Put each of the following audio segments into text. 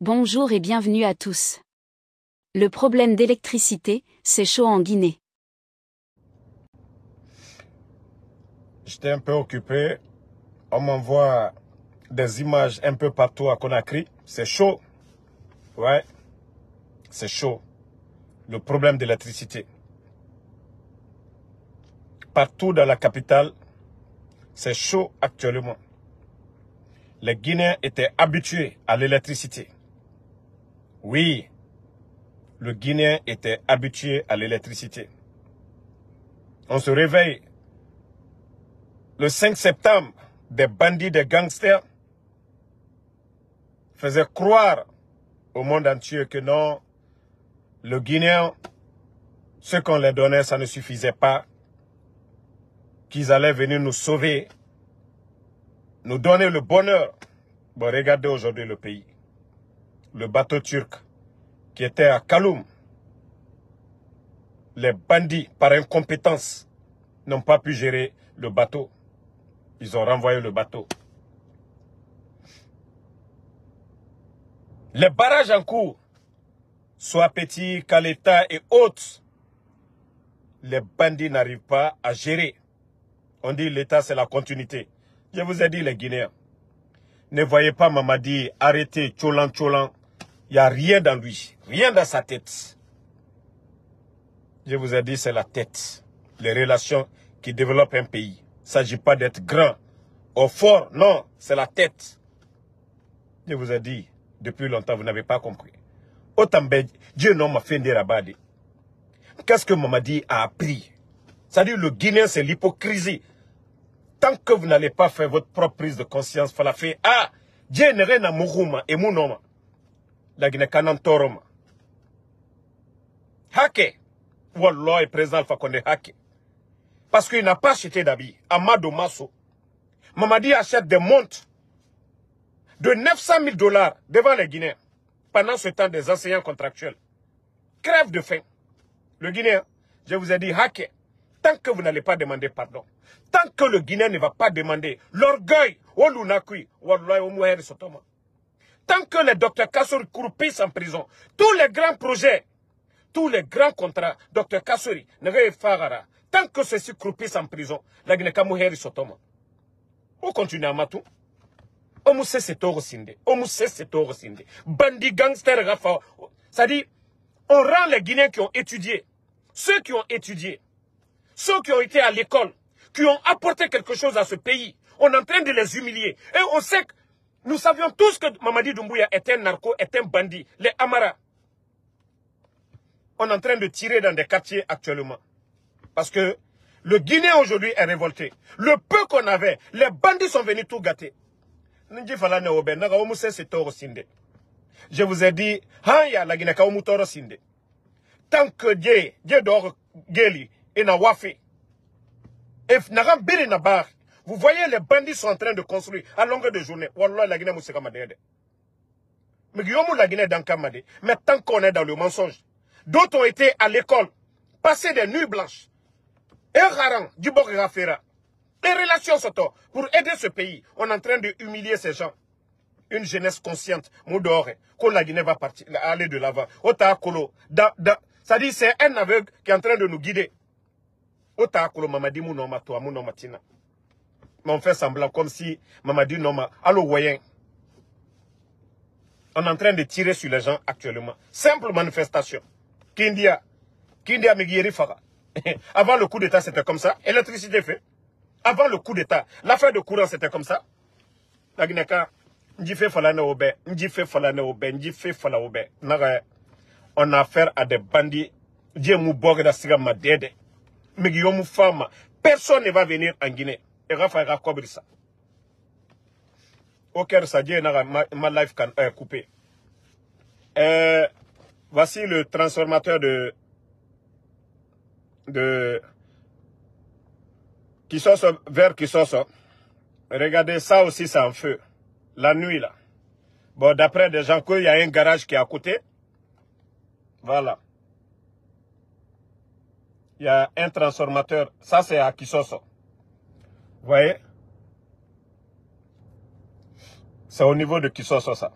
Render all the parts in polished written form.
Bonjour et bienvenue à tous. Le problème d'électricité, c'est chaud en Guinée. J'étais un peu occupé. On m'envoie des images un peu partout à Conakry. C'est chaud. Ouais, c'est chaud. Le problème d'électricité. Partout dans la capitale, c'est chaud actuellement. Les Guinéens étaient habitués à l'électricité. Oui, le Guinéen était habitué à l'électricité. On se réveille le 5 septembre, des bandits, des gangsters faisaient croire au monde entier que non, le Guinéen, ce qu'on leur donnait, ça ne suffisait pas, qu'ils allaient venir nous sauver, nous donner le bonheur. Bon, regardez aujourd'hui le pays. Le bateau turc qui était à Kaloum. Les bandits, par incompétence, n'ont pas pu gérer le bateau. Ils ont renvoyé le bateau. Les barrages en cours, soit Petit, Caleta et autres, les bandits n'arrivent pas à gérer. On dit l'État, c'est la continuité. Je vous ai dit, les Guinéens, ne voyez pas Mamadi arrêter Tcholan. Il n'y a rien dans lui, rien dans sa tête. Je vous ai dit, c'est la tête. Les relations qui développent un pays. Il ne s'agit pas d'être grand ou fort, non, c'est la tête. Je vous ai dit, depuis longtemps, vous n'avez pas compris. Autant Dieu non m'a fait des rabades. Qu'est-ce que Mamadi a appris? C'est-à-dire le Guinéen, c'est l'hypocrisie. Tant que vous n'allez pas faire votre propre prise de conscience, il faut faire. Ah, Dieu n'est rien à Mourouma et Mounoma. La Guinée Kanan Toroma. Hake. Wallah est présent Alpha Condé Hake. Parce qu'il n'a pas acheté d'habits. Amado Masso. Mamadi achète des montres de 900 000 $ devant les Guinéens. Pendant ce temps, des enseignants contractuels crèvent de faim. Le Guinéen, je vous ai dit, Hake. Tant que vous n'allez pas demander pardon, tant que le Guinéen ne va pas demander l'orgueil, tant que les docteurs Kassori croupissent en prison, tous les grands projets, tous les grands contrats, docteur Kassori, tant que ceux-ci croupissent en prison, la Guinée Kamouheri Sotoma. On continue à matou. On mousse c'est toro sinde. On mousse c'est toro sinde. Bandi gangster rafa. Ça dit, on rend les Guinéens qui ont étudié, ceux qui ont étudié, ceux qui ont été à l'école, qui ont apporté quelque chose à ce pays, on est en train de les humilier. Et on sait que nous savions tous que Mamadi Doumbouya était un narco, était un bandit, les Amara. On est en train de tirer dans des quartiers actuellement. Parce que le Guinéen aujourd'hui est révolté. Le peu qu'on avait, les bandits sont venus tout gâter. Je vous ai dit, tant que Dieu dort, et na wafi. Et n'agam biri na bar. Vous voyez, les bandits sont en train de construire à longueur de journée. Wallah, la Guinée mousseka madede. Mais Guillaume la Guinée dans Kamade. Mais tant qu'on est dans le mensonge. D'autres ont été à l'école, passé des nuits blanches. Et Haran, du Rafera. Les relations sont pour aider ce pays. On est en train de humilier ces gens. Une jeunesse consciente, Moudore, que la Guinée va partir, aller de l'avant. Ota Kolo, ça dit c'est un aveugle qui est en train de nous guider. Ota Kolo Mamadi Mounoma, toi, Mounoma Tina. Mais on fait semblant comme si Mamadi Noma, allo voyen. On est en train de tirer sur les gens actuellement. Simple manifestation. Kindia Megiri Fara. Avant le coup d'État, c'était comme ça. Électricité fait. Avant le coup d'État, l'affaire de courant, c'était comme ça. La Guinée-Ka, on a affaire à des bandits. Personne ne va venir en Guinée. Et Rafa couvrir ça. Au cœur, ça dit, ma life coupé. Voici le transformateur de Kisoso vers Kisoso. Regardez, ça aussi, c'est en feu. La nuit, là. Bon, d'après des gens, il y a un garage qui est à côté. Voilà. Il y a un transformateur. Ça, c'est à Kisoso. Vous voyez? C'est au niveau de Kisoso, ça.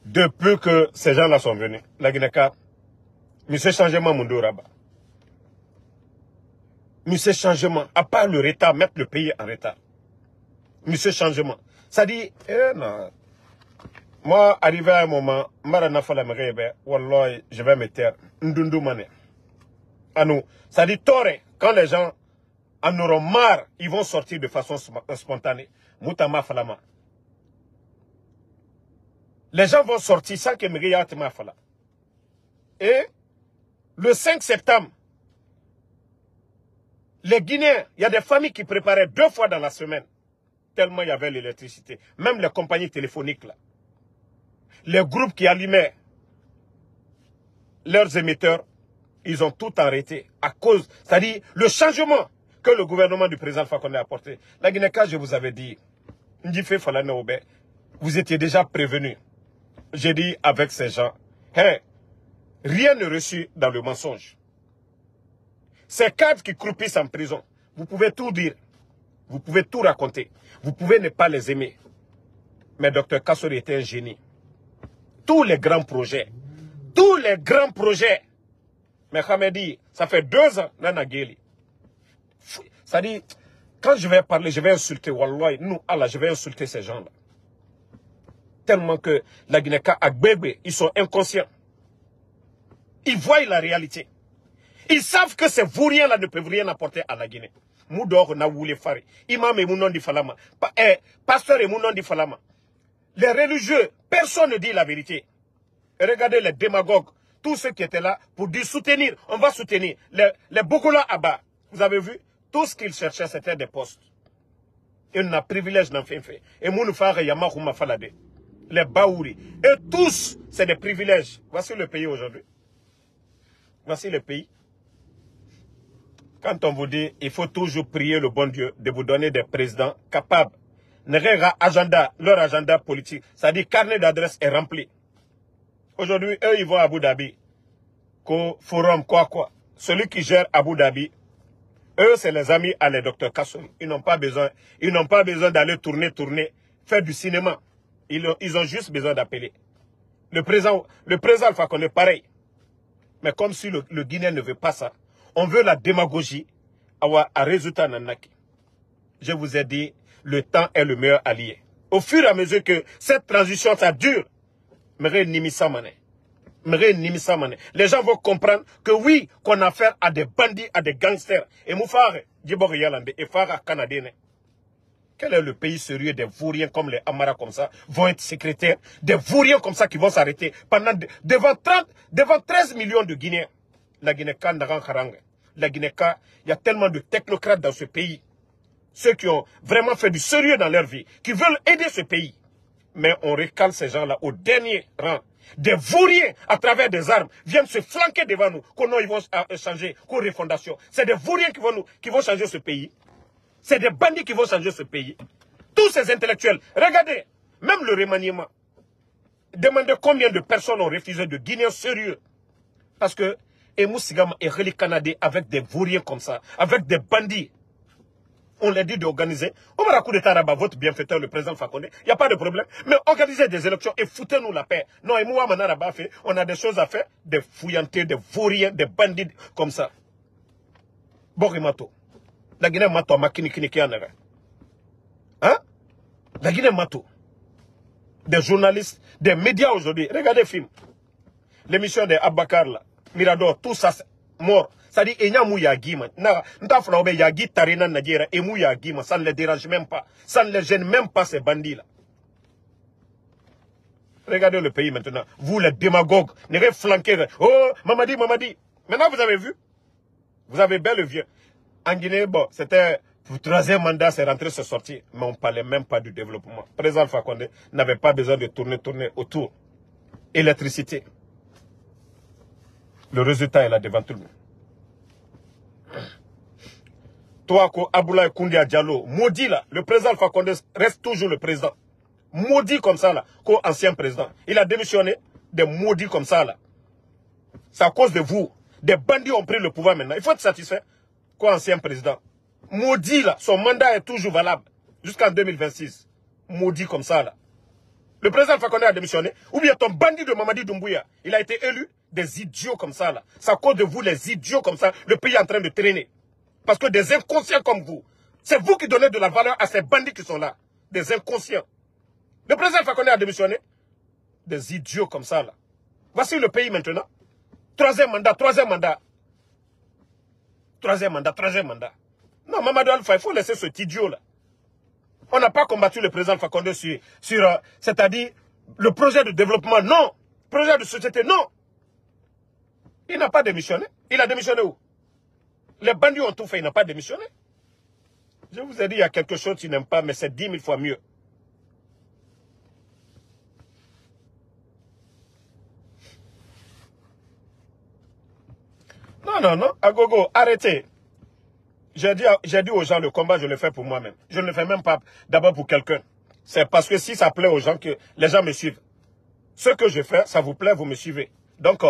depuis que ces gens-là sont venus, la Guinée-Cap, monsieur changement Mundo Rabat. Monsieur changement, à part le retard, mettre le pays en retard. Monsieur changement. Ça dit, non. Moi, arrivé à un moment, je vais me taire. Ndundu mané. À nous. Ça dit, tore, quand les gens en auront marre, ils vont sortir de façon spontanée. Moutama falama. Les gens vont sortir sans que Miriya Tema fala. Et le 5 septembre, les Guinéens, il y a des familles qui préparaient 2 fois dans la semaine, tellement il y avait l'électricité. Même les compagnies téléphoniques là. Les groupes qui allumaient leurs émetteurs, ils ont tout arrêté à cause, c'est-à-dire le changement que le gouvernement du président Alpha Condé a apporté. La Guinée-Cap, je vous avais dit, Ndifé Falana Obe, vous étiez déjà prévenus. J'ai dit avec ces gens, hey, rien n'est reçu dans le mensonge. Ces cadres qui croupissent en prison, vous pouvez tout dire, vous pouvez tout raconter, vous pouvez ne pas les aimer. Mais Dr Kassori était un génie. Tous les grands projets, mais Khamedi, ça fait 2 ans, Nana Geli. Ça dit, quand je vais parler, je vais insulter, Wallah, nous, Allah, je vais insulter ces gens-là. Tellement que la Guinée-Cap, Agbebe, ils sont inconscients. Ils voient la réalité. Ils savent que ces vauriens-là ne peuvent rien apporter à la Guinée. Moudor na voulu faire. Imam et Mounon di Falama. Pasteur et Mounon di Falama. Les religieux, personne ne dit la vérité. Et regardez les démagogues, tous ceux qui étaient là pour dire soutenir, on va soutenir. Les Bokola Abba, vous avez vu, tout ce qu'ils cherchaient, c'était des postes. Ils n'ont privilège d'en faire. Et Mounoufa Yamahouma Falade. Les Baouri. Et tous, c'est des privilèges. Voici le pays aujourd'hui. Voici le pays. Quand on vous dit, il faut toujours prier le bon Dieu de vous donner des présidents capables. Leur agenda politique, c'est-à-dire carnet d'adresse est rempli. Aujourd'hui, eux, ils vont à Abu Dhabi. Forum, quoi. Celui qui gère Abu Dhabi, eux, c'est les amis à les Dr Kassori. Ils n'ont pas besoin d'aller tourner, faire du cinéma. Ils ont juste besoin d'appeler. Le président Alpha Condé, pareil. Mais comme si le Guinéen ne veut pas ça, on veut la démagogie à résultat nanaki. Je vous ai dit, le temps est le meilleur allié. Au fur et à mesure que cette transition, ça dure, les gens vont comprendre que oui, qu'on a affaire à des bandits, à des gangsters. Et Moufare, Djibor Yalande, et Farah Canadien. Quel est le pays sérieux des vauriens comme les Amara comme ça vont être secrétaires, des vauriens comme ça qui vont s'arrêter devant 13 millions de Guinéens. La Guinée-Cap, la Guinée-Cap, il y a tellement de technocrates dans ce pays. Ceux qui ont vraiment fait du sérieux dans leur vie, qui veulent aider ce pays. Mais on recale ces gens-là au dernier rang. Des vauriens à travers des armes viennent se flanquer devant nous. Qu'on ils vont changer, qu'on refondation. C'est des vauriens qui vont changer ce pays. C'est des bandits qui vont changer ce pays. Tous ces intellectuels, regardez, même le remaniement. Demandez combien de personnes ont refusé de Guinéens sérieux. Parce que Emou Sigama est relié Canadien avec des vauriens comme ça, avec des bandits. On l'a dit d'organiser. On va la coup d'état là-bas, votre bienfaiteur, le président Fakonde. Il n'y a pas de problème. Mais organisez des élections et foutez-nous la paix. Non, et moi, on a des choses à faire. Des fouillantés, des vauriens, des bandits comme ça. Borimato. La Guinée mato, makini kini en hein? La Guinée mato. Des journalistes, des médias aujourd'hui. Regardez le film. L'émission de Abakar là. Mirador, tout ça, mort. Ça dit, il y a mouya guima. N'ta flaube ya gui tarina Nigeria et mouya guima. Ça ne les dérange même pas. Ça ne les gêne même pas ces bandits là. Regardez le pays maintenant. Vous les démagogues, ne flanquez. Oh, Mamadi. Maintenant vous avez vu. Vous avez bel et vieux. En Guinée, bon, c'était pour 3e mandat, c'est rentré, c'est sorti. Mais on ne parlait même pas du développement. Le président Alpha Condé n'avait pas besoin de tourner autour. Électricité. Le résultat est là devant tout le monde. Toi, Aboulaye Koundia Diallo, maudit là, le président Alpha Condé reste toujours le président. Maudit comme ça là, ancien président. Il a démissionné, des maudits comme ça là. C'est à cause de vous. Des bandits ont pris le pouvoir maintenant. Il faut être satisfait. Ancien président. Maudit là, son mandat est toujours valable. Jusqu'en 2026. Maudit comme ça là. Le président Alpha Condé a démissionné. Ou bien ton bandit de Mamadi Doumbouya, il a été élu. Des idiots comme ça, là. C'est à cause de vous, les idiots comme ça, le pays est en train de traîner. Parce que des inconscients comme vous, c'est vous qui donnez de la valeur à ces bandits qui sont là. Des inconscients. Le président Alpha Condé a démissionné. Des idiots comme ça, là. Voici le pays maintenant. Troisième mandat, troisième mandat. Troisième mandat, troisième mandat. Non, Mamadou Alpha, il faut laisser cet idiot-là. On n'a pas combattu le président Alpha Condé sur c'est-à-dire, le projet de développement, non. Projet de société, non. Il n'a pas démissionné. Il a démissionné où? Les bandits ont tout fait, il n'a pas démissionné. Je vous ai dit, il y a quelque chose qu'il n'aime pas, mais c'est 10 000 fois mieux. Non, non, non. Agogo, arrêtez. J'ai dit aux gens, le combat, je le fais pour moi-même. Je ne le fais même pas d'abord pour quelqu'un. C'est parce que si ça plaît aux gens, que les gens me suivent. Ce que je fais, ça vous plaît, vous me suivez. Donc,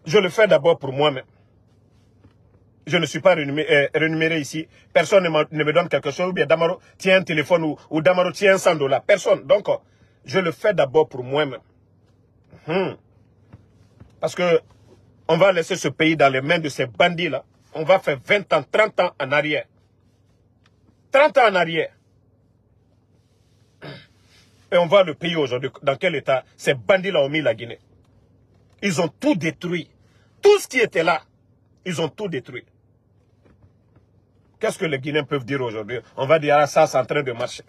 je le fais d'abord pour moi-même. Je ne suis pas rémunéré ici. Personne ne me donne quelque chose. Ou bien Damaro tient un téléphone ou Damaro tient 100 $. Personne. Donc, je le fais d'abord pour moi-même. Parce que on va laisser ce pays dans les mains de ces bandits-là. On va faire 20 ans, 30 ans en arrière. 30 ans en arrière. Et on voit le pays aujourd'hui, dans quel état ces bandits-là ont mis la Guinée. Ils ont tout détruit. Tout ce qui était là, ils ont tout détruit. Qu'est-ce que les Guinéens peuvent dire aujourd'hui? On va dire, ah, ça, c'est en train de marcher.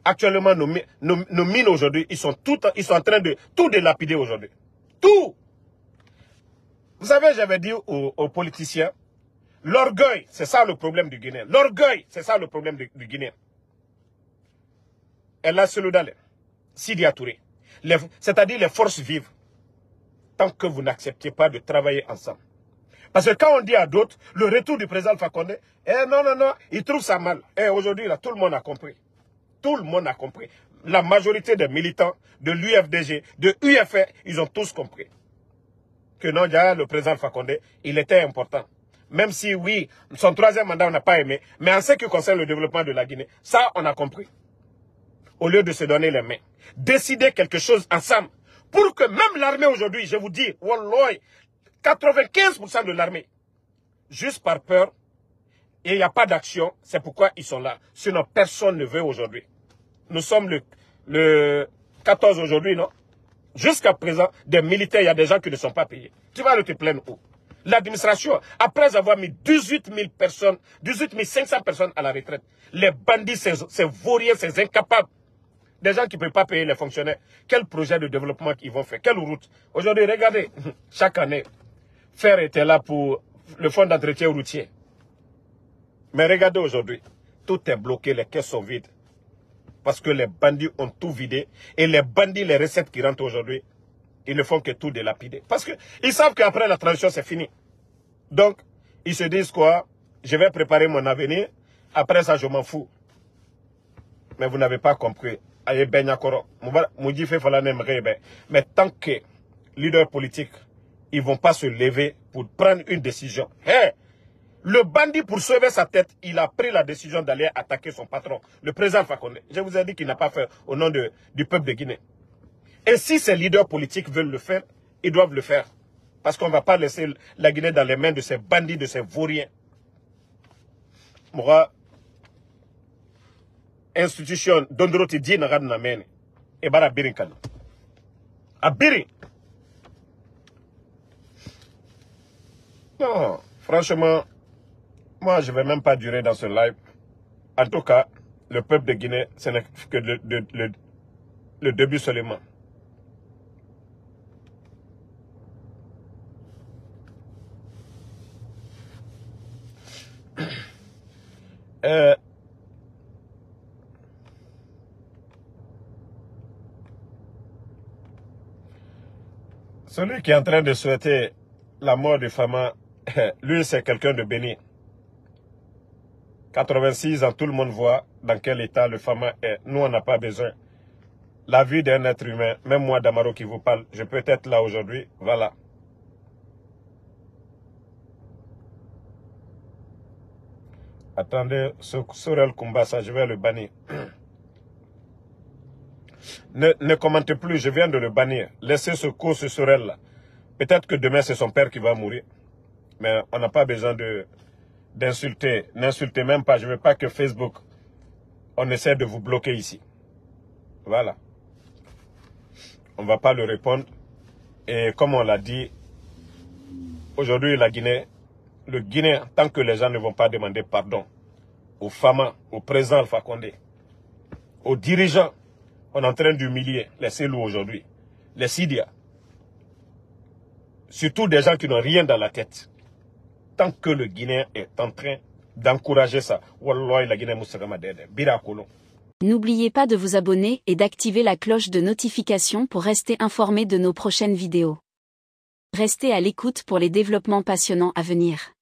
Actuellement, nos mines aujourd'hui, ils sont en train de tout délapider aujourd'hui. Tout. Vous savez, j'avais dit aux politiciens, l'orgueil, c'est ça le problème du Guinéen. L'orgueil, c'est ça le problème du Guinéen. Et là, c'est le Dalé, Sidi Touré, c'est-à-dire les forces vives, tant que vous n'acceptez pas de travailler ensemble. Parce que quand on dit à d'autres, le retour du président Alpha Condé, non, non, non, ils trouvent ça mal. Et aujourd'hui, là, tout le monde a compris. Tout le monde a compris. La majorité des militants de l'UFDG, de UFR, ils ont tous compris. Que non, déjà, le président Alpha Condé, il était important. Même si, oui, son troisième mandat, on n'a pas aimé. Mais en ce qui concerne le développement de la Guinée, ça, on a compris. Au lieu de se donner les mains. Décider quelque chose ensemble. Pour que même l'armée aujourd'hui, je vous dis, wallah, 95% de l'armée, juste par peur, et il n'y a pas d'action, c'est pourquoi ils sont là. Sinon, personne ne veut aujourd'hui. Nous sommes le 14 aujourd'hui, non? Jusqu'à présent, des militaires, il y a des gens qui ne sont pas payés. Tu vas aller te plaindre où? L'administration, après avoir mis 18 000 personnes, 18 500 personnes à la retraite, les bandits, ces vauriens, ces incapables, des gens qui ne peuvent pas payer les fonctionnaires, quel projet de développement ils vont faire? Quelle route? Aujourd'hui, regardez, chaque année, Fer était là pour le fonds d'entretien routier. Mais regardez aujourd'hui, tout est bloqué, les caisses sont vides. Parce que les bandits ont tout vidé. Et les bandits, les recettes qui rentrent aujourd'hui, ils ne font que tout délapider. Parce qu'ils savent qu'après la transition, c'est fini. Donc, ils se disent quoi? Je vais préparer mon avenir. Après ça, je m'en fous. Mais vous n'avez pas compris. Mais tant que les leaders politiques, ils ne vont pas se lever pour prendre une décision. Hey! Le bandit, pour sauver sa tête, il a pris la décision d'aller attaquer son patron, le président Alpha Condé. Je vous ai dit qu'il n'a pas fait au nom du peuple de Guinée. Et si ces leaders politiques veulent le faire, ils doivent le faire. Parce qu'on ne va pas laisser la Guinée dans les mains de ces bandits, de ces vauriens. Moi, institution, Dondroti dit n'a pas et bara birin kan. A birin. Non, franchement, moi, je ne vais même pas durer dans ce live. En tout cas, le peuple de Guinée, ce n'est que le début seulement. Celui qui est en train de souhaiter la mort de Fama, lui, c'est quelqu'un de béni. 86 ans, tout le monde voit dans quel état le Fama est. Nous, on n'a pas besoin. La vie d'un être humain, même moi, Damaro, qui vous parle, je peux être là aujourd'hui. Voilà. Attendez, Sorel Kumbasa, je vais le bannir. Ne commentez plus, je viens de le bannir. Laissez ce co, ce Sorel là. Peut-être que demain c'est son père qui va mourir. Mais on n'a pas besoin d'insulter. N'insultez même pas. Je ne veux pas que Facebook, on essaie de vous bloquer ici. Voilà. On ne va pas le répondre. Et comme on l'a dit, aujourd'hui la Guinée, le Guinée, tant que les gens ne vont pas demander pardon aux femmes, au président Alpha Condé, aux dirigeants, on est en train d'humilier les Selou aujourd'hui, les Sidia, surtout des gens qui n'ont rien dans la tête. Tant que le Guinéen est en train d'encourager ça, Wallahi la Guinée Birakono. N'oubliez pas de vous abonner et d'activer la cloche de notification pour rester informé de nos prochaines vidéos. Restez à l'écoute pour les développements passionnants à venir.